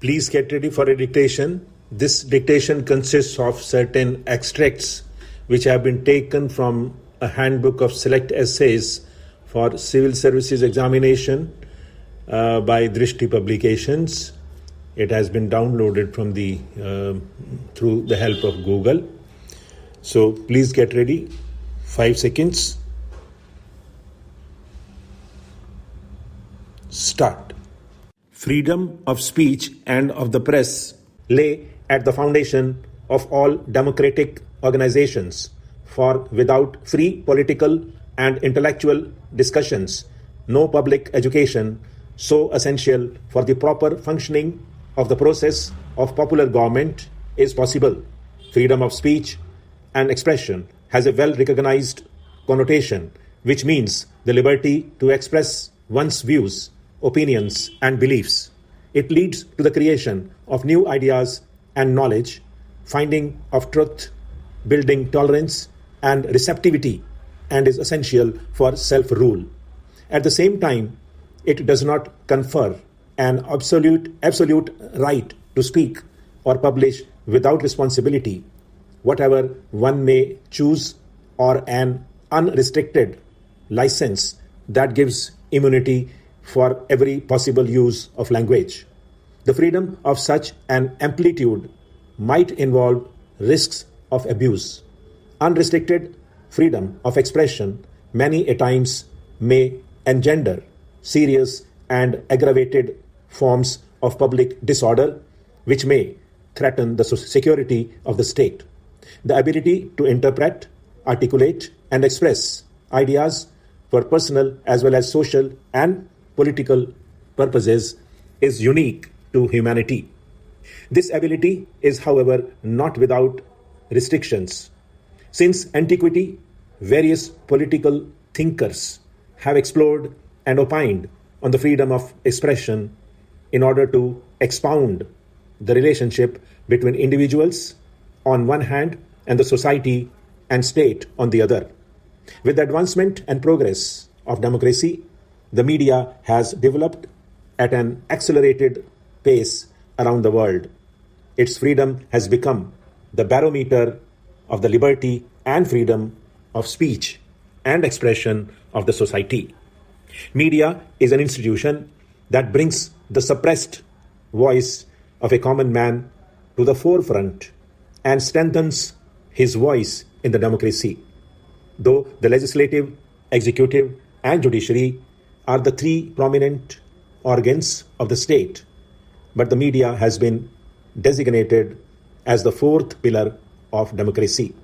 Please get ready for a dictation. This dictation consists of certain extracts which have been taken from a handbook of select essays for civil services examination by Drishti publications. It has been downloaded from through the help of Google. So please get ready. 5 seconds. Start. Freedom of speech and of the press lay at the foundation of all democratic organizations, for without free political and intellectual discussions, no public education so essential for the proper functioning of the process of popular government is possible. Freedom of speech and expression has a well-recognized connotation, which means the liberty to express one's views, opinions, and beliefs. It leads to the creation of new ideas and knowledge, finding of truth, building tolerance and receptivity, and is essential for self-rule. At the same time, it does not confer an absolute right to speak or publish without responsibility, whatever one may choose, or an unrestricted license that gives immunity for every possible use of language. The freedom of such an amplitude might involve risks of abuse. Unrestricted freedom of expression many a times may engender serious and aggravated forms of public disorder, which may threaten the security of the state. The ability to interpret, articulate, and express ideas for personal as well as social and political purposes is unique to humanity. This ability is, however, not without restrictions. Since antiquity, various political thinkers have explored and opined on the freedom of expression in order to expound the relationship between individuals on one hand and the society and state on the other. With the advancement and progress of democracy, the media has developed at an accelerated pace around the world. Its freedom has become the barometer of the liberty and freedom of speech and expression of the society. Media is an institution that brings the suppressed voice of a common man to the forefront and strengthens his voice in the democracy. Though the legislative, executive, and judiciary are the three prominent organs of the state, but the media has been designated as the fourth pillar of democracy.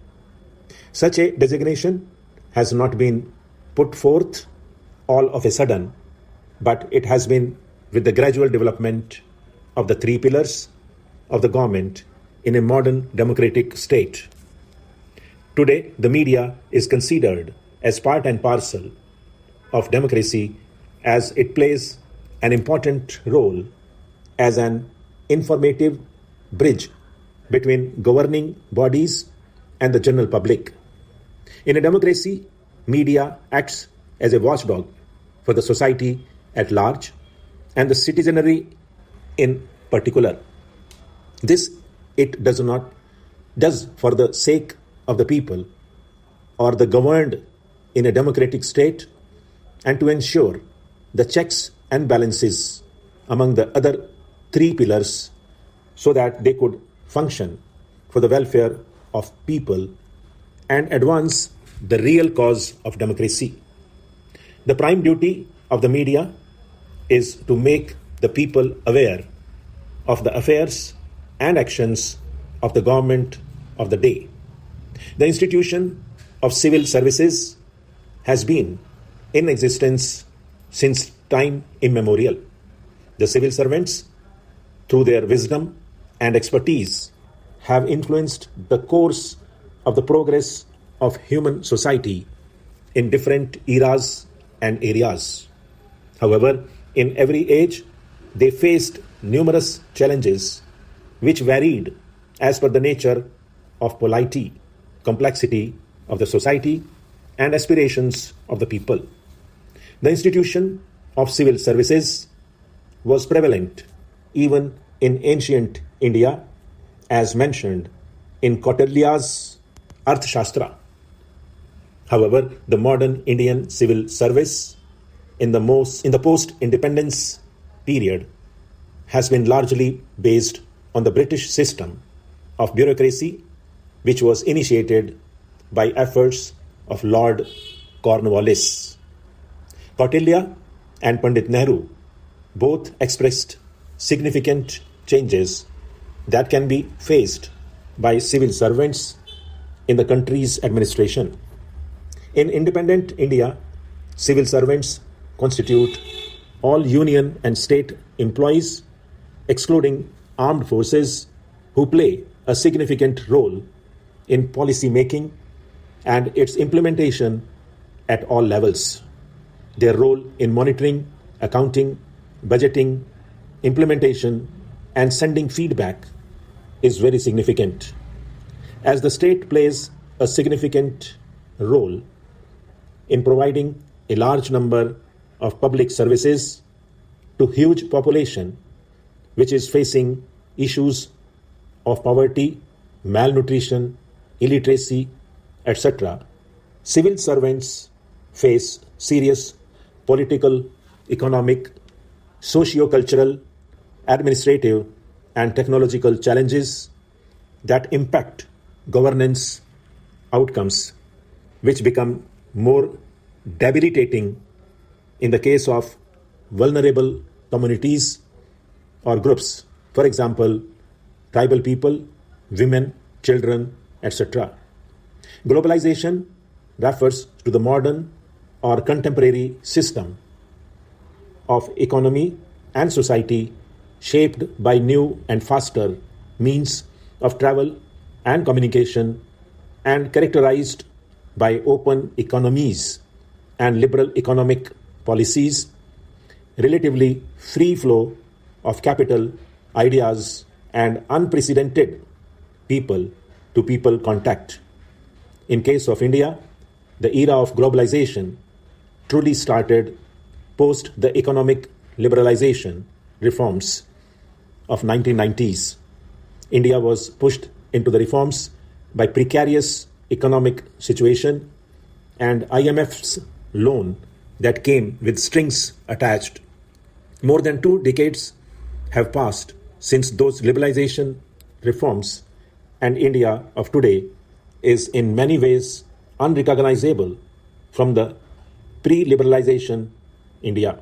Such a designation has not been put forth all of a sudden, but it has been with the gradual development of the three pillars of the government in a modern democratic state. Today, the media is considered as part and parcel of democracy, as it plays an important role as an informative bridge between governing bodies and the general public. In a democracy, media acts as a watchdog for the society at large and the citizenry in particular. This it does for the sake of the people or the governed in a democratic state, and to ensure the checks and balances among the other three pillars so that they could function for the welfare of people and advance the real cause of democracy. The prime duty of the media is to make the people aware of the affairs and actions of the government of the day. The institution of civil services has been in existence since time immemorial. The civil servants, through their wisdom and expertise, have influenced the course of the progress of human society in different eras and areas. However, in every age, they faced numerous challenges which varied as per the nature of polity, complexity of the society, and aspirations of the people. The institution of civil services was prevalent even in ancient India, as mentioned in Kautilya's Arthashastra. However, the modern Indian civil service in the post-independence period has been largely based on the British system of bureaucracy, which was initiated by efforts of Lord Cornwallis. Kautilya and Pandit Nehru both expressed significant changes that can be faced by civil servants in the country's administration. In independent India, civil servants constitute all union and state employees, excluding armed forces, who play a significant role in policy making and its implementation at all levels. Their role in monitoring, accounting, budgeting, implementation, and sending feedback is very significant. As the state plays a significant role in providing a large number of public services to huge population which is facing issues of poverty, malnutrition, illiteracy, etc., civil servants face serious political, economic, socio-cultural, administrative, and technological challenges that impact governance outcomes, which become more debilitating in the case of vulnerable communities or groups, for example, tribal people, women, children, etc. Globalization refers to the modern or contemporary system of economy and society shaped by new and faster means of travel and communication and characterized by open economies and liberal economic policies, relatively free flow of capital, ideas, and unprecedented people-to-people contact. In case of India, the era of globalization truly started post the economic liberalization reforms of 1990s. India was pushed into the reforms by precarious economic situation and IMF's loan that came with strings attached. More than 2 decades have passed since those liberalization reforms, and India of today is in many ways unrecognizable from the pre-liberalization India.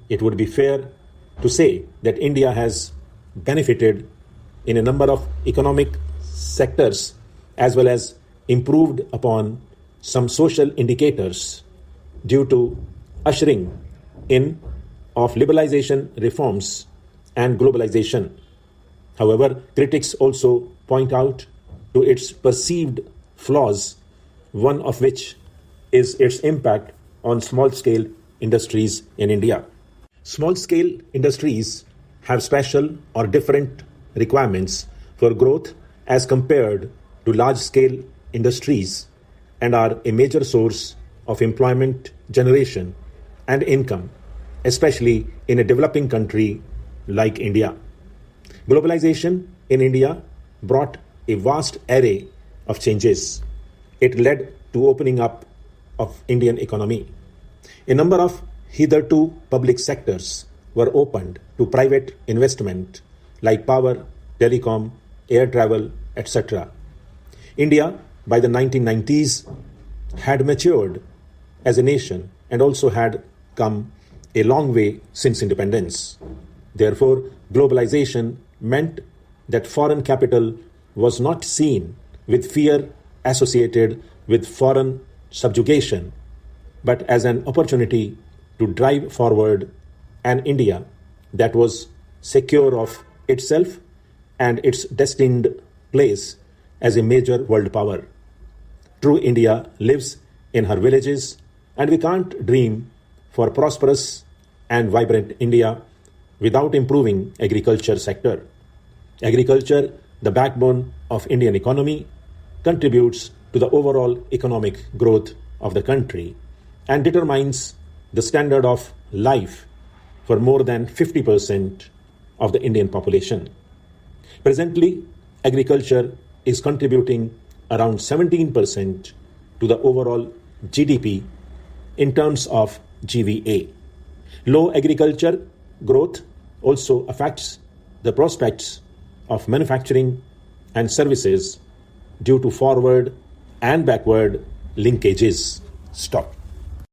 It would be fair to say that India has benefited in a number of economic sectors as well as improved upon some social indicators due to ushering in of liberalization reforms and globalization. However, critics also point out to its perceived flaws, one of which is its impact on small-scale industries in India. Small-scale industries have special or different requirements for growth as compared to large-scale industries and are a major source of employment generation and income, especially in a developing country like India. Globalization in India brought a vast array of changes. It led to opening up of Indian economy. A number of hitherto public sectors were opened to private investment like power, telecom, air travel, etc. India, by the 1990s, had matured as a nation and also had come a long way since independence. Therefore, globalization meant that foreign capital was not seen with fear associated with foreign subjugation, but as an opportunity to drive forward an India that was secure of itself and its destined place as a major world power. True India lives in her villages, and we can't dream for prosperous and vibrant India without improving agriculture sector. Agriculture, the backbone of Indian economy, contributes to the overall economic growth of the country and determines the standard of life for more than 50% of the Indian population. Presently, agriculture is contributing around 17% to the overall GDP in terms of GVA. Low agriculture growth also affects the prospects of manufacturing and services due to forward and backward linkages. Stop.